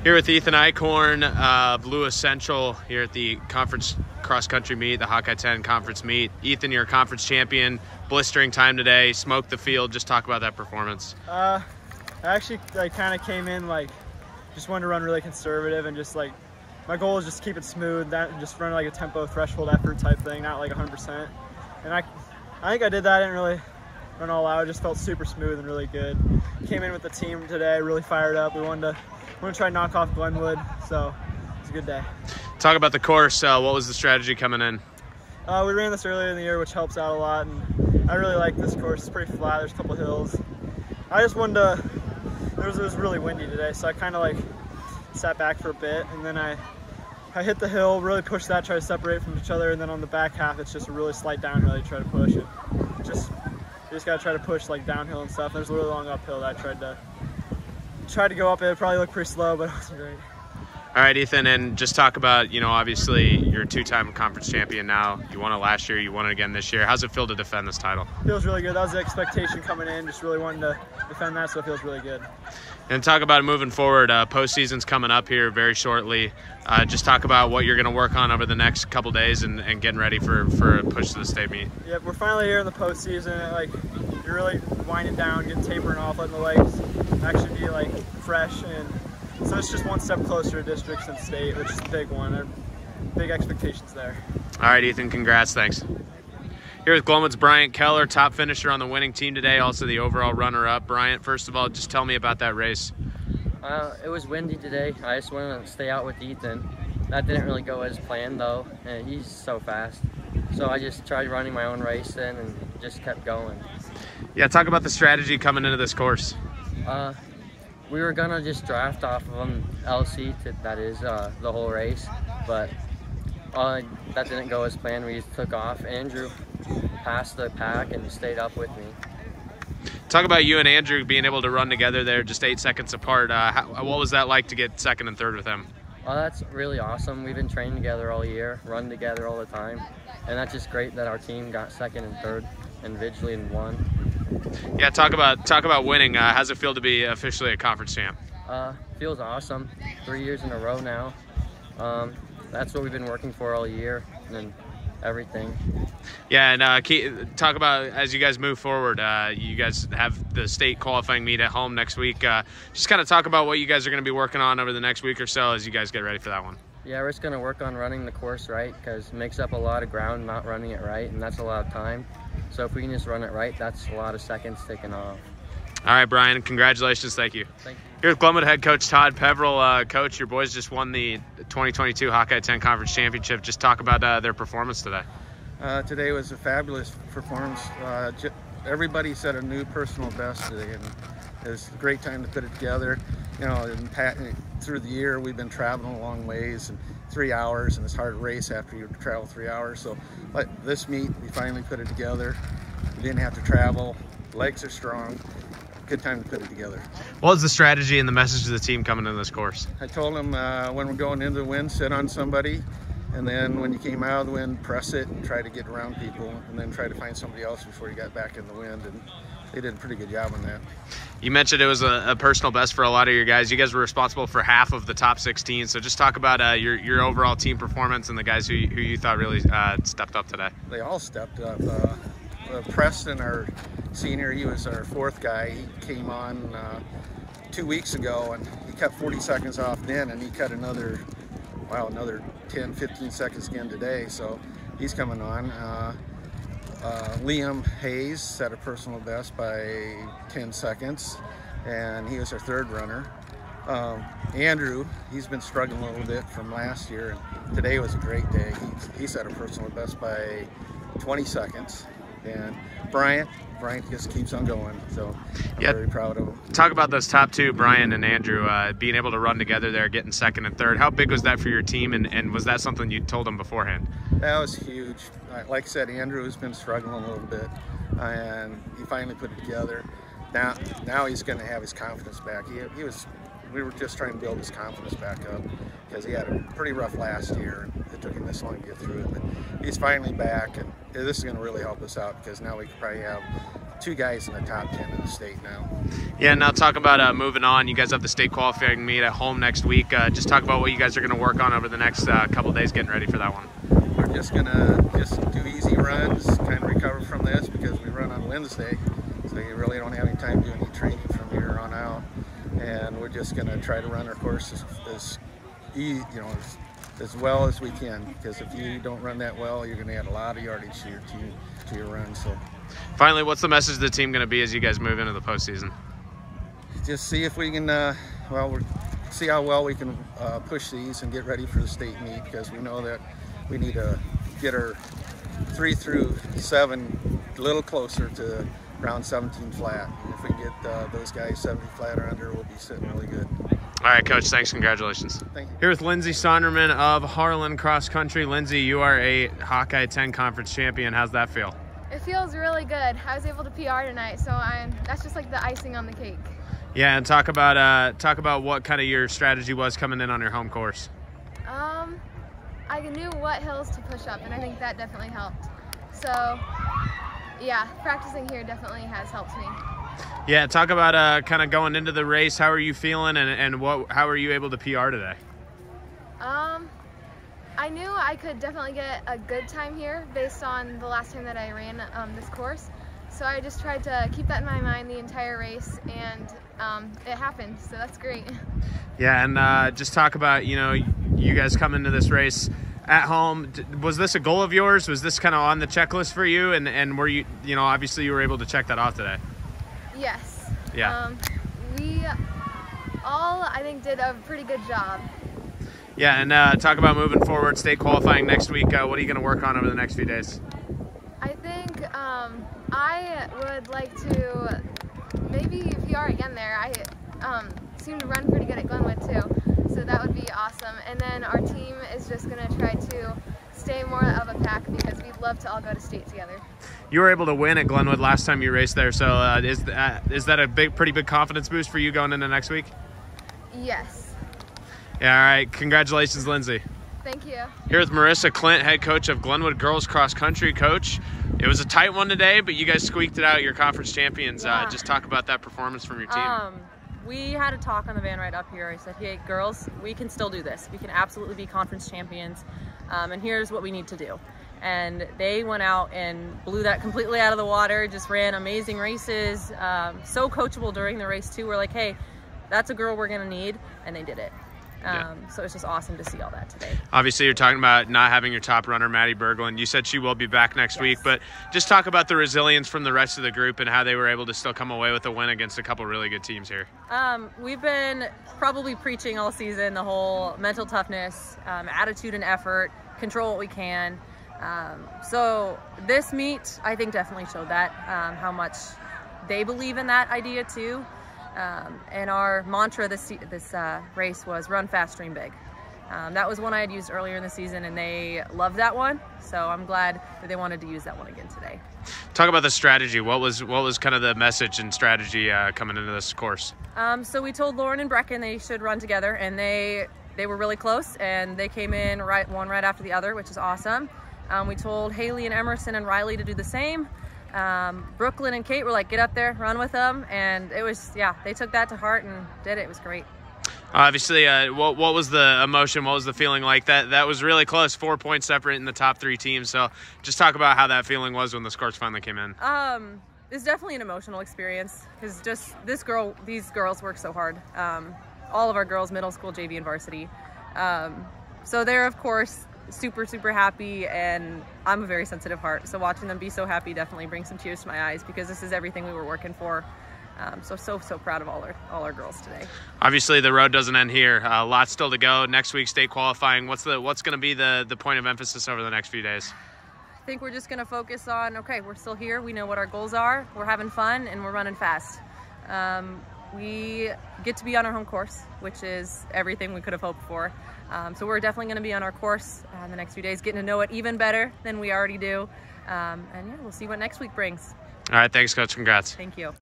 Here with Ethan Eichhorn of Lewis Central here at the conference cross-country meet, the Hawkeye 10 conference meet. Ethan, you're a conference champion, blistering time today, smoked the field. Just talk about that performance. I actually kind of came in just wanted to run really conservative and just my goal is just to keep it smooth, just run like a tempo threshold effort type thing, not like 100%. And I think I did that. I didn't really run all out. It just felt super smooth and really good. Came in with the team today, really fired up. We wanted to try and knock off Glenwood, so it was a good day. Talk about the course. What was the strategy coming in? We ran this earlier in the year, which helps out a lot, and I really like this course. It's pretty flat. There's a couple hills. I just wanted to. It was really windy today, so I kind of sat back for a bit, and then I hit the hill, really pushed that, try to separate from each other, and then on the back half, it's just a really slight downhill. You try to push it. You just gotta try to push downhill and stuff. There's a really long uphill that I tried to go up it. It probably looked pretty slow, but it wasn't great. All right, Ethan, and just talk about, obviously you're a two-time conference champion now. You won it last year, you won it again this year. How's it feel to defend this title? Feels really good. That was the expectation coming in, just really wanting to defend that, so it feels really good. And talk about it moving forward. Postseason's coming up here very shortly. Just talk about what you're going to work on over the next couple days and getting ready for a push to the state meet. Yeah, we're finally here in the postseason. You're really winding down, getting tapering off, letting the legs actually be fresh, and so it's just one step closer to districts and state, which is a big one. There are big expectations there. All right, Ethan, congrats. Thanks. Here with Glenwood's Bryant Keller, top finisher on the winning team today, also the overall runner-up. Bryant, first of all, just tell me about that race. It was windy today. I just wanted to stay out with Ethan. That didn't really go as planned, though, and he's so fast. So I just tried running my own race then and just kept going. Yeah, talk about the strategy coming into this course. We were gonna just draft off of him LC that is the whole race, but that didn't go as planned. We just took off. Andrew passed the pack and stayed up with me. Talk about you and Andrew being able to run together there just 8 seconds apart. What was that like to get second and third with him? Oh, that's really awesome. We've been training together all year, run together all the time, and that's just great that our team got second and third individually and won. Yeah, talk about winning. How's it feel to be officially a conference champ? Feels awesome. 3 years in a row now. That's what we've been working for all year and everything. Yeah, and talk about as you guys move forward. You guys have the state qualifying meet at home next week. Just kind of talk about what you guys are going to be working on over the next week or so as you guys get ready for that one. Yeah, we're just going to work on running the course right because it makes up a lot of ground not running it right, and that's a lot of time. So if we can just run it right, that's a lot of seconds taken off. All right, Brian, congratulations. Thank you. Thank you. Here with Glenwood head coach Todd Peveril. Coach, your boys just won the 2022 Hawkeye 10 Conference Championship. Just talk about their performance today. Today was a fabulous performance. Everybody set a new personal best today, and it was a great time to put it together. Through the year, we've been traveling a long ways, and 3 hours, and it's hard to race after you travel 3 hours. So this meet, we finally put it together. We didn't have to travel. Legs are strong. Good time to put it together. What was the strategy and the message to the team coming into this course? I told them when we're going into the wind, sit on somebody, and then when you came out of the wind, press it and try to get around people, and then try to find somebody else before you got back in the wind, and they did a pretty good job on that. You mentioned it was a personal best for a lot of your guys. You guys were responsible for half of the top 16, so just talk about your overall team performance and the guys who you thought really stepped up today. They all stepped up. Preston, our senior, he was our fourth guy. He came on 2 weeks ago, and he cut 40 seconds off then, and he cut another 10, 15 seconds again today, so he's coming on. Liam Hayes set a personal best by 10 seconds, and he was our third runner. Andrew, he's been struggling a little bit from last year, and today was a great day. He set a personal best by 20 seconds. And Bryant just keeps on going, so I'm very proud of him. Talk about those top two, Brian and Andrew, being able to run together there, getting second and third. How big was that for your team, and was that something you told them beforehand? That was huge. Like I said, Andrew has been struggling a little bit, and he finally put it together. Now he's going to have his confidence back. We were just trying to build his confidence back up because he had a pretty rough last year, and it took him this long to get through it. But he's finally back, and this is going to really help us out because now we could probably have 2 guys in the top 10 in the state now. Yeah, now talk about moving on. You guys have the state qualifying meet at home next week. Just talk about what you guys are going to work on over the next couple of days getting ready for that one. We're just going to do easy runs, kind of recover from this because we run on Wednesday, so you really don't have any time to do any training from here on out. And we're just going to try to run our course as well as we can, because if you don't run that well, you're going to add a lot of yardage to your team, to your run. So, finally, what's the message of the team going to be as you guys move into the postseason? Just see if we can, see how well we can push these and get ready for the state meet, because we know that we need to get our 3 through 7 a little closer to round 17 flat. And if we get those guys 70 flat or under, we'll be sitting really good. All right, Coach, thanks. Congratulations. Thank you. Here with Lindsey Sonderman of Harlan Cross Country. Lindsey, you are a Hawkeye 10 conference champion. How's that feel? It feels really good. I was able to PR tonight, so that's just like the icing on the cake. Yeah, and talk about what kind of your strategy was coming in on your home course. I knew what hills to push up, and I think that definitely helped. So, yeah, practicing here definitely has helped me. Yeah, talk about kind of going into the race. How are you feeling, and how are you able to PR today? I knew I could definitely get a good time here based on the last time that I ran this course. So I just tried to keep that in my mind the entire race, and it happened, so that's great. Yeah, and just talk about, you guys come into this race at home. Was this a goal of yours? Was this kind of on the checklist for you? And were you, obviously you were able to check that off today? Yes. Yeah. We all, I think, did a pretty good job. Yeah, and talk about moving forward, state qualifying next week. What are you going to work on over the next few days? I think I would like to maybe PR again there. I seem to run pretty good at Glenwood too, so that would be awesome. And then our team is just going to try to stay more of a pack because we'd love to all go to state together. You were able to win at Glenwood last time you raced there, so is that a pretty big confidence boost for you going into next week? Yes. Yeah, all right. Congratulations, Lindsey. Thank you. Here with Marissa Clint, head coach of Glenwood Girls Cross Country. Coach, it was a tight one today, but you guys squeaked it out. You're conference champions. Yeah. Just talk about that performance from your team. We had a talk on the van right up here. I said, hey, girls, we can still do this. We can absolutely be conference champions, and here's what we need to do. And they went out and blew that completely out of the water, just ran amazing races, so coachable during the race too. We're like, hey, that's a girl we're gonna need, and they did it. So it's just awesome to see all that today. Obviously, you're talking about not having your top runner, Maddie Berglund. You said she will be back next week, but just talk about the resilience from the rest of the group and how they were able to still come away with a win against a couple really good teams here. We've been probably preaching all season the whole mental toughness, attitude and effort, control what we can. So this meet, I think, definitely showed that, how much they believe in that idea too. And our mantra this race was run fast, dream big. That was one I had used earlier in the season, and they loved that one. So I'm glad that they wanted to use that one again today. Talk about the strategy. What was kind of the message and strategy coming into this course? So we told Lauren and Brecken they should run together, and they were really close, and they came in one right after the other, which is awesome. We told Haley and Emerson and Riley to do the same. Brooklyn and Kate were like, get up there, run with them, and it was, they took that to heart and did it. It was great. Obviously, what was the emotion? What was the feeling like? That was really close, 4 points separate in the top 3 teams. So just talk about how that feeling was when the scores finally came in. It's definitely an emotional experience because just these girls work so hard. All of our girls, middle school, JV, and varsity. So they're, of course, super happy, and I'm a very sensitive heart, so watching them be so happy definitely brings some tears to my eyes because this is everything we were working for. So proud of all our girls today. Obviously the road doesn't end here. A lot still to go. Next week, state qualifying. What's going to be the point of emphasis over the next few days? I think we're just going to focus on, okay, we're still here, we know what our goals are, we're having fun, and we're running fast. We get to be on our home course, which is everything we could have hoped for. So we're definitely going to be on our course in the next few days, getting to know it even better than we already do. And yeah, we'll see what next week brings. All right, thanks, Coach. Congrats. Thank you.